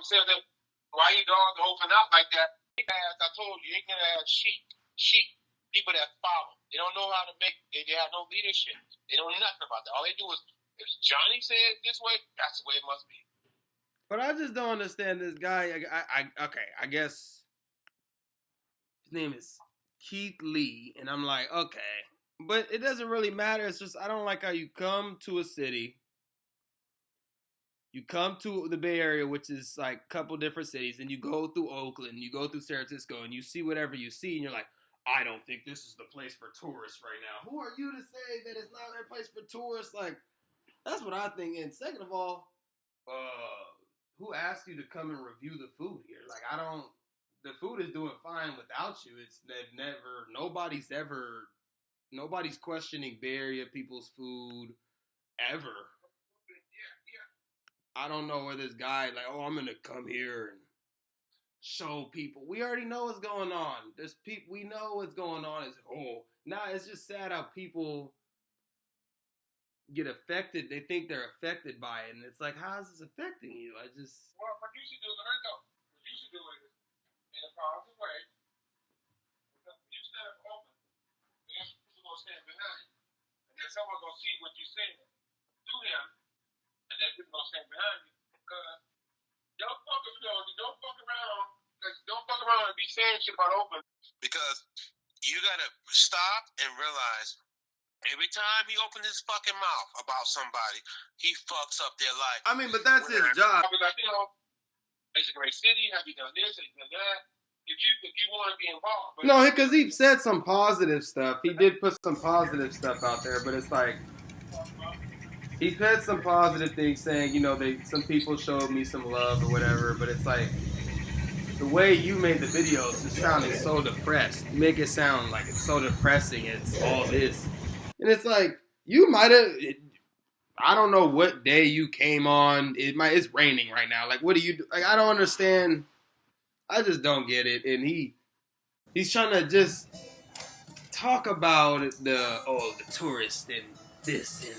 Said that why you dogs open up like that? As I told you, they can have sheep, people that follow. They don't know how to make. They have no leadership. They don't know nothing about that. All they do is if Johnny said this way, that's the way it must be. But I just don't understand this guy. I guess his name is Kieth Lee, and I'm like, okay, but it doesn't really matter. It's just I don't like how you come to a city. You come to the Bay Area, which is like a couple different cities, and you go through Oakland, you go through San Francisco, and you see whatever you see, and you're like, I don't think this is the place for tourists right now. Who are you to say that it's not a place for tourists? Like, that's what I think. And second of all, who asked you to come and review the food here? Like, the food is doing fine without you. It's nobody's questioning Bay Area people's food ever. I don't know where this guy, like, oh, I'm going to come here and show people. We already know what's going on. We know what's going on. It's just sad how people get affected. They think they're affected by it. And it's like, how is this affecting you? Well, what you should do is, what you should do is, in a positive way, you stand up open, and then people going to stand behind you. And then someone's going to see what you're saying to him. And then people gonna stand behind you because don't fuck around and be saying shit about Oakland. Because you gotta stop and realize every time he opens his fucking mouth about somebody, he fucks up their life. I mean, but that's his job. I'll be like, it's a great city. Have you done this? Have you done that? If you want to be involved. No, because he said some positive stuff. He did put some positive stuff out there, but it's like. He said some positive things saying, some people showed me some love or whatever, but it's like, the way you made the videos is sounding so depressed. You make it sound like it's so depressing, it's all this. And it's like, you might have, I don't know what day you came on, it's raining right now. Like, what do you do? Like, I don't understand. I just don't get it. And he's trying to just talk about the tourists and this and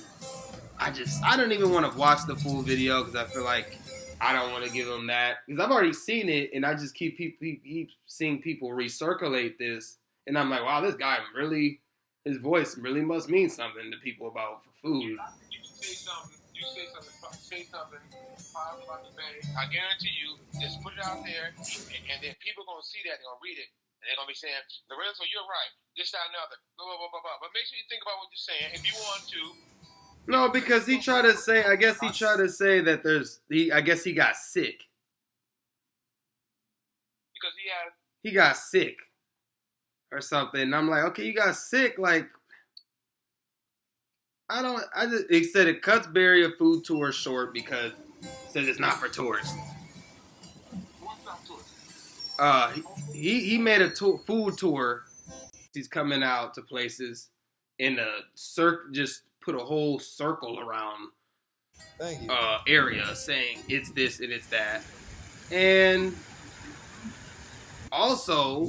I don't even want to watch the full video because I feel like I don't want to give him that. Because I've already seen it, and I just keep seeing people recirculate this. And I'm like, wow, this guy really, his voice really must mean something to people about for food. You say something positive about the Bay. I guarantee you, just put it out there, and then people are going to see that, they're going to read it, and they're going to be saying, Lorenzo, you're right, this, that, and other, blah, blah, blah, blah, blah. But make sure you think about what you're saying. If you want to, no, because he tried to say that I guess he got sick. Because he got sick or something. And I'm like, okay, you got sick. Like, he said it cuts Bay Area food tour short because it says it's not for tourists. What's not tourists? He made a food tour. He's coming out to places in a just put a whole circle around area saying it's this and it's that. And also,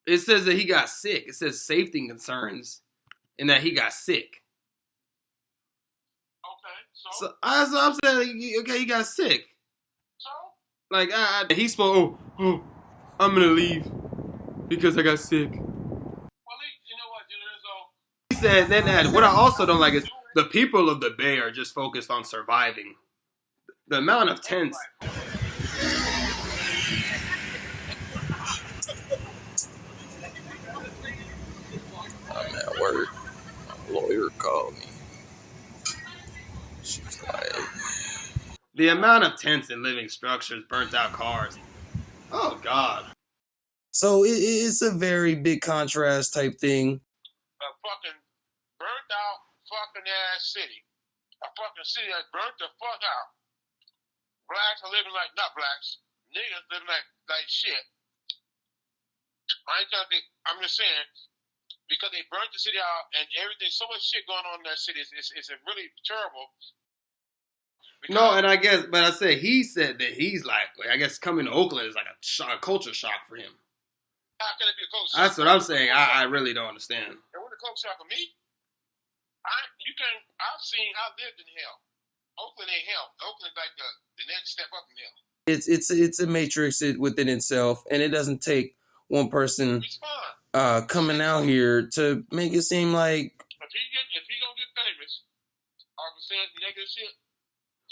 it says that he got sick. It says safety concerns and that he got sick. Okay, so I'm saying, okay, he got sick. So? Like, he spoke, I'm going to leave because I got sick. He said, then what I also don't like is the people of the Bay are just focused on surviving. The amount of tents. I'm at work. My lawyer called me. She's like, the amount of tents and living structures, burnt out cars. Oh, God. So it's a very big contrast type thing. A fucking burnt out fucking ass city. A fucking city that's burnt the fuck out. Blacks are living like, not blacks, niggas living like shit. I'm just saying, because they burnt the city out and everything, so much shit going on in that city, it's really terrible. No, and I guess, but I said, he said that he's like, I guess coming to Oakland is like a culture shock for him. How can it be a culture shock? That's what I'm saying. I really don't understand. And what a culture shock for me? I've lived in hell. Oakland ain't hell. Oakland's like the next step up in hell. It's a matrix within itself, and it doesn't take one person coming out here to make it seem like if he gonna get famous, or saying negative shit.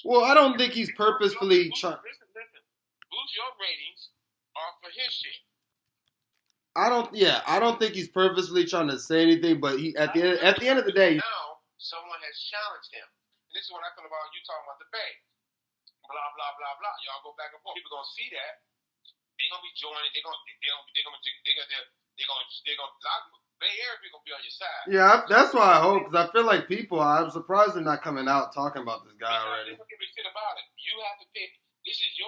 Well, I don't think he's purposefully trying. Listen. Boost your ratings off of his shit. I don't think he's purposefully trying to say anything, but he at the end of the day. Now someone has challenged him, and this is what I feel about you talking about the Bay. Blah blah blah blah. Y'all go back and forth. People gonna see that. They gonna be joining. They gonna Bay Area people gonna be on your side. Yeah, that's why I hope, because I feel like I'm surprised they're not coming out talking about this guy already. They don't give a shit about it. You have to pick. This is you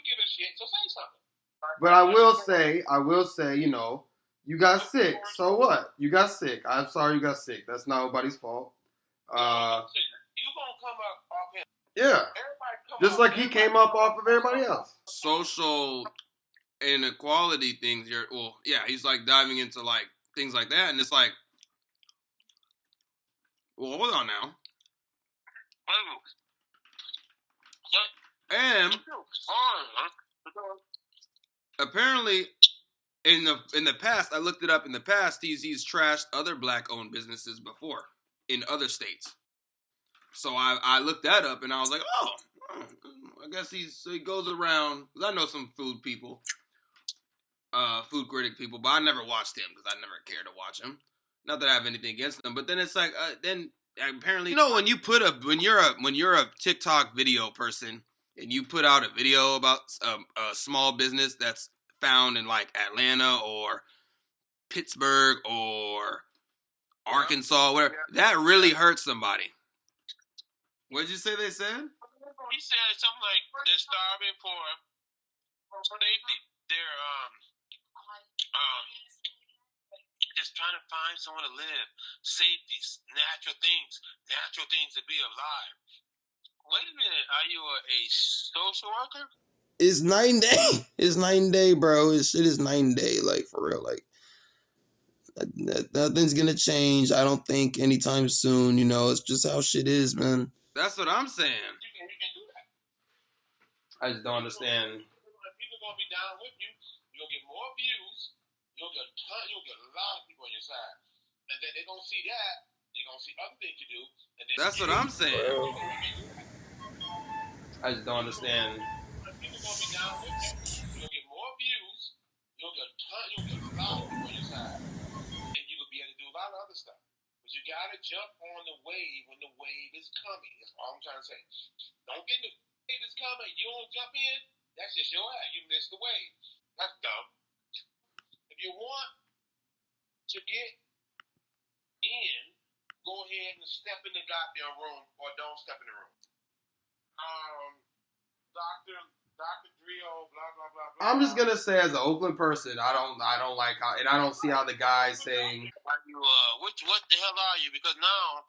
give a shit, so say something. But I will say, you know, you got sick. So what? You got sick. I'm sorry you got sick. That's not nobody's fault. You gonna come up off him. Yeah. Just like he came up off of everybody else. Social inequality things. He's like diving into like things like that, and it's like, well, hold on now. And apparently, in the past, I looked it up. In the past, he's trashed other black-owned businesses before in other states. So I looked that up, and I was like, oh, I guess he goes around. Cause I know some food people, food critic people, but I never watched him because I never cared to watch him. Not that I have anything against them, but then it's like, then apparently, you know, when you're a TikTok video person and you put out a video about a small business that's found in like Atlanta or Pittsburgh or Arkansas, whatever, that really hurts somebody. What did you say they said? He said something like they're starving for safety. They're just trying to find somewhere to live. Safety, natural things to be alive. Wait a minute, are you a social worker? It's night and day. It's night and day, bro. Shit is night and day, like, for real. Like, nothing's gonna change, I don't think, anytime soon. You know, it's just how shit is, man. That's what I'm saying. You can do that. I just don't understand. People gonna be down with you. You'll get more views. You'll get a lot of people on your side, and then they're gonna see that. They're gonna see other things you do. And then That's what I'm saying. I just don't understand. People gonna be down with you. You'll get more views. You'll get a lot of people on your side, and you will be able to do a lot of other stuff. But you gotta jump on the wave when the wave is coming. That's all I'm trying to say. Don't get the wave is coming. You don't jump in. That's just your ass. You missed the wave. That's dumb. If you want to get in, go ahead and step in the goddamn room, or don't step in the room. Dr. Drio, blah blah blah blah. I'm just gonna say, as an Oakland person, I don't like how, and I don't see how the guy's saying. What the hell are you? Because now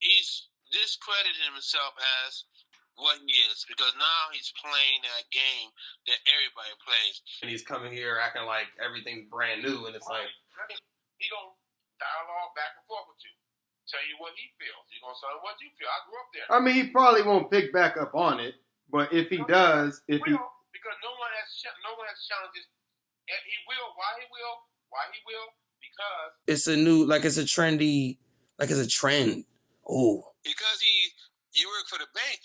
he's discredited himself as what he is, because now he's playing that game that everybody plays. And he's coming here acting like everything's brand new, and it's like he gonna dialogue back and forth with you, tell you what he feels. He gonna tell you what you feel. I grew up there. I mean, he probably won't pick back up on it, but if he does, because no one has challenges, and he will. Why he will? Because it's a new, like, it's a trendy, like, it's a trend. Oh, because you work for the bank,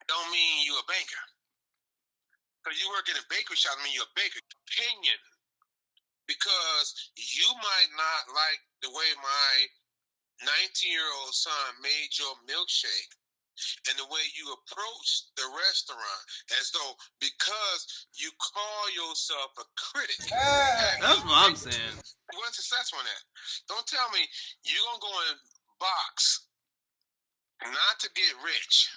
don't mean you a banker. Because you work in a bakery shop, mean you're a baker. Opinion. Because you might not like the way my 19-year-old son made your milkshake and the way you approach the restaurant, as though because you call yourself a critic. That's what I'm saying. You weren't successful in that. Don't tell me you're going to go and box not to get rich.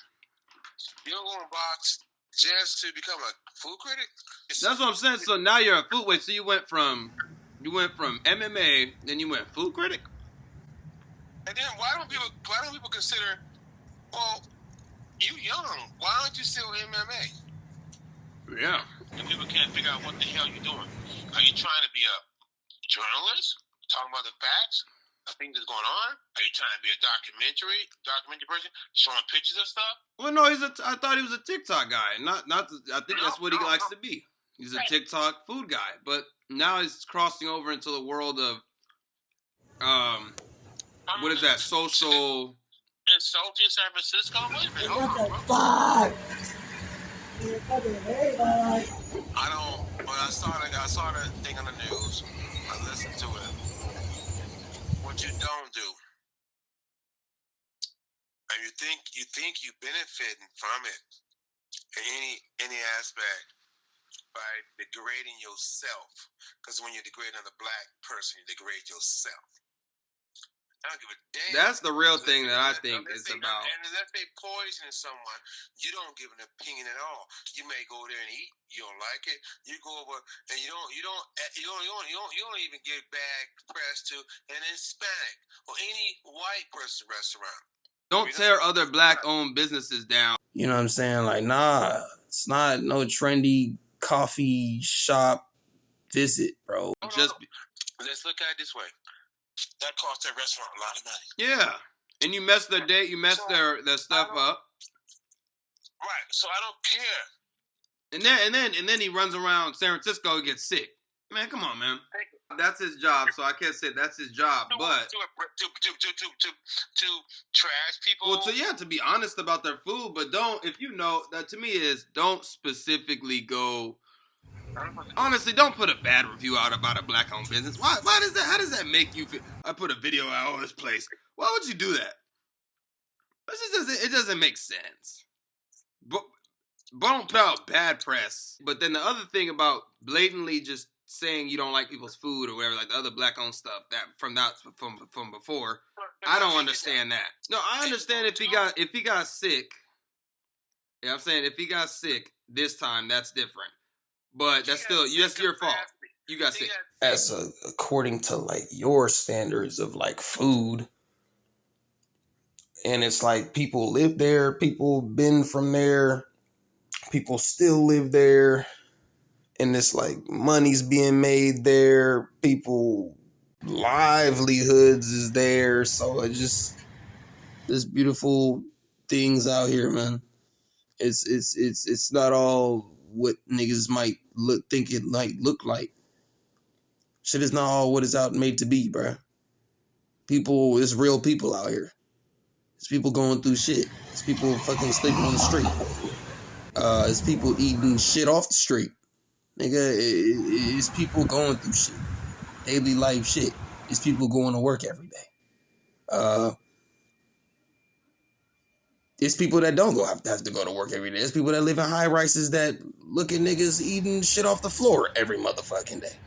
You don't go and box just to become a food critic? That's what I'm saying. So now you're a food. Wait, so you went from MMA, then you went food critic. And then why don't people consider, well, you young, why aren't you still MMA? Yeah. And people can't figure out what the hell you're doing. Are you trying to be a journalist, talking about the facts? things that's going on? Are you trying to be a documentary person, showing pictures of stuff? Well, no, I thought he was a TikTok guy. I think that's what he likes to be. He's a TikTok food guy, but now he's crossing over into the world of, what is that? Social. Insulting San Francisco? Wait a minute. What the fuck? When I saw the thing on the news, I listened to it. What you don't do, and you think you're benefiting from it in any aspect by degrading yourself. Because when you degrade another black person, you degrade yourself. I don't give a damn. That's the real thing that I think is about. And unless they poisoning someone, you don't give an opinion at all. You may go there and eat. You don't like it. You go over and you don't even give bad press to an Hispanic or any white person restaurant. Don't tear other black-owned businesses down. You know what I'm saying? Like, nah, it's not no trendy coffee shop visit, bro. Let's look at it this way. That cost that restaurant a lot of money. Yeah, and you mess their date, you mess their stuff up. Right. So I don't care. And then he runs around San Francisco and gets sick. Man, come on, man. That's his job, so I can't say that's his job. But to trash people. Well, to be honest about their food, but that to me is don't specifically go. Honestly, don't put a bad review out about a black-owned business. Why does that? How does that make you feel? I put a video out of this place. Why would you do that? It doesn't make sense. But don't put out bad press. But then the other thing about blatantly just saying you don't like people's food or whatever, like the other black-owned stuff from before, I don't understand that. No, I understand if he got sick. Yeah, I'm saying if he got sick this time, that's different. But that's your fault. You got sick. According to like your standards of like food. And it's like people live there, people been from there, people still live there. And it's like money's being made there, people livelihoods is there. So it just there's beautiful things out here, man. It's not all what niggas might think it might look like. Shit is not all what it's out made to be, bruh. People, it's real people out here. It's people going through shit. It's people fucking sleeping on the street. It's people eating shit off the street. Nigga, it's people going through shit. Daily life shit. It's people going to work every day. It's people that don't have to go to work every day. It's people that live in high rises that look at niggas eating shit off the floor every motherfucking day.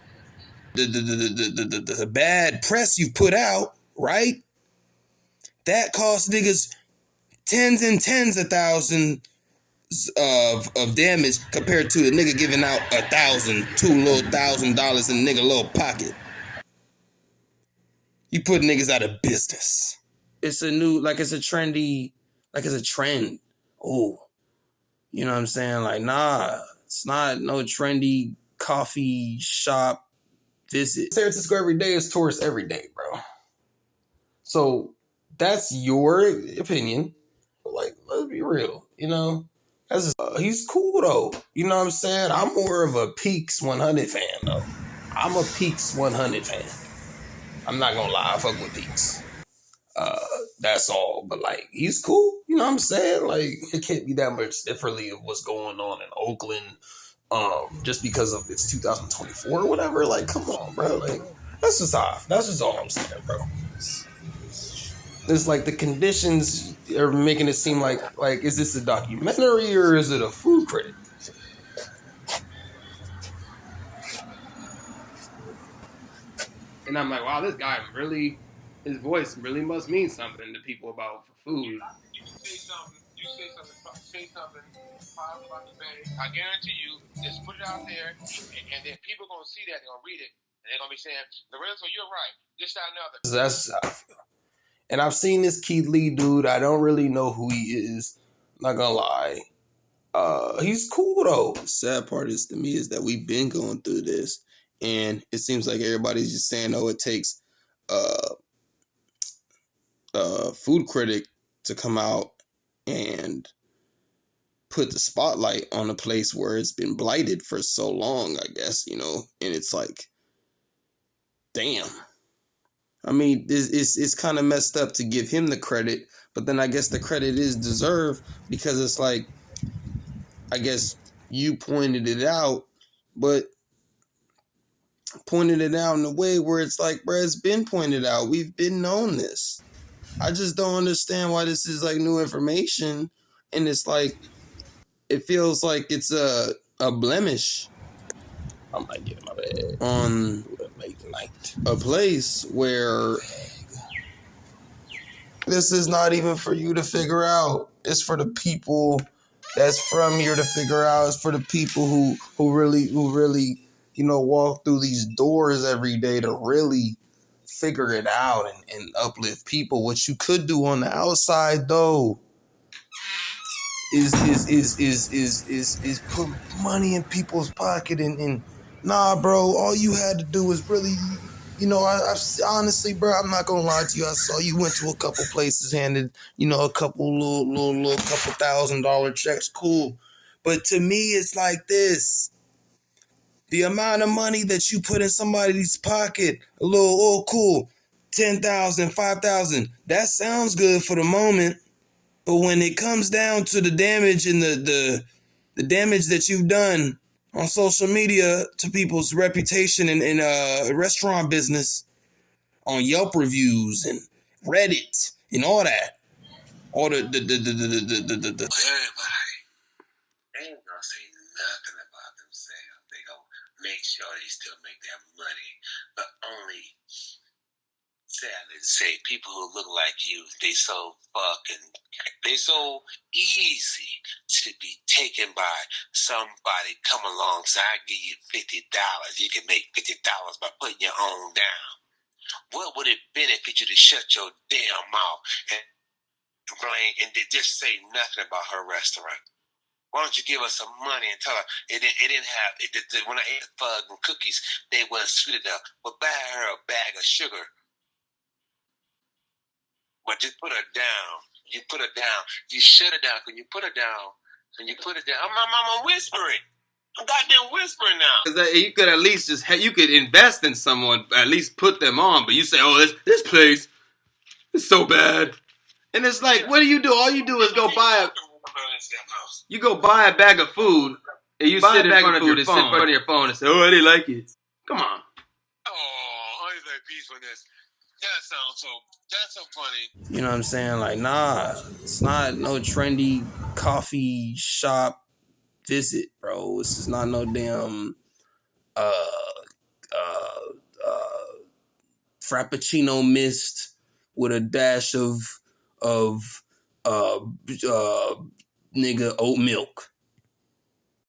The bad press you put out, right? That costs niggas tens and tens of thousands of damage compared to a nigga giving out $1,000, $2,000 in a nigga little pocket. You put niggas out of business. It's a trend. Oh, you know what I'm saying? Like, nah, it's not no trendy coffee shop visit. San Francisco every day is tourist every day, bro. So that's your opinion. Like, let's be real, you know? He's cool though. You know what I'm saying? I'm more of a Peaks 100 fan though. I'm a Peaks 100 fan. I'm not gonna lie, I fuck with Peaks. That's all. But like, he's cool. You know what I'm saying? Like, it can't be that much differently of what's going on in Oakland. Just because of it's 2024 or whatever. Like, come on, bro. Like, that's just all I'm saying, bro. It's like the conditions are making it seem like is this a documentary or is it a food critic? And I'm like, wow, this guy really, his voice really must mean something to people about food. You say something positive about the Bay. I guarantee you, just put it out there, and then people are going to see that, they're going to read it, and they're going to be saying, Lorenzo, you're right. This, that, and the other. That's how I feel. And I've seen this Kieth Lee dude. I don't really know who he is. I'm not gonna lie. He's cool though. The sad part is to me is that we've been going through this, and it seems like everybody's just saying, "Oh, it takes food critic to come out and put the spotlight on a place where it's been blighted for so long, I guess, you know, and it's like, damn. I mean, it's kind of messed up to give him the credit, but then I guess the credit is deserved because it's like, I guess you pointed it out, but pointed it out in a way where it's like, bro, it's been pointed out. We've been known this. I just don't understand why this is like new information, and it's like, it feels like it's a blemish. I might get in my bag On late night. A place where this is not even for you to figure out. It's for the people that's from here to figure out. It's for the people who really, you know, walk through these doors every day to really figure it out and uplift people. What you could do on the outside though is put money in people's pocket and nah, bro, all you had to do was really, you know, I honestly, bro, I'm not gonna lie to you. I saw you went to a couple places, handed, you know, a couple little couple $1,000 checks, cool. But to me, it's like this. The amount of money that you put in somebody's pocket, a little, oh, cool, 10,000, 5,000, that sounds good for the moment. But when it comes down to the damage and the damage that you've done on social media to people's reputation in restaurant business, on Yelp reviews and Reddit and all that, all the Everybody ain't gonna say nothing about themselves. They gonna make sure they still make their money, but only, sadly to say, people who look like you, they so easy to be taken by somebody. Come alongside, I give you $50. You can make $50 by putting your own down. What would it benefit you to shut your damn mouth and just say nothing about her restaurant? Why don't you give us some money and tell her it didn't have when I ate the fudge and cookies, they weren't sweet enough. But buy her a bag of sugar. But just put her down. You put her down. You shut her down. When you put her down, I'm whispering. I'm goddamn whispering now. Because you could at least you could invest in someone, at least put them on. But you say, oh, this place is so bad. And it's like, what do you do? All you do is go buy you go buy a bag of food, and you sit in front of your phone and say, oh, I didn't like it. Come on. Oh, I like peacefulness. That's so funny. you know what I'm saying? Like, nah, it's not no trendy coffee shop visit, bro. This is not no damn Frappuccino mist with a dash of nigga oat milk.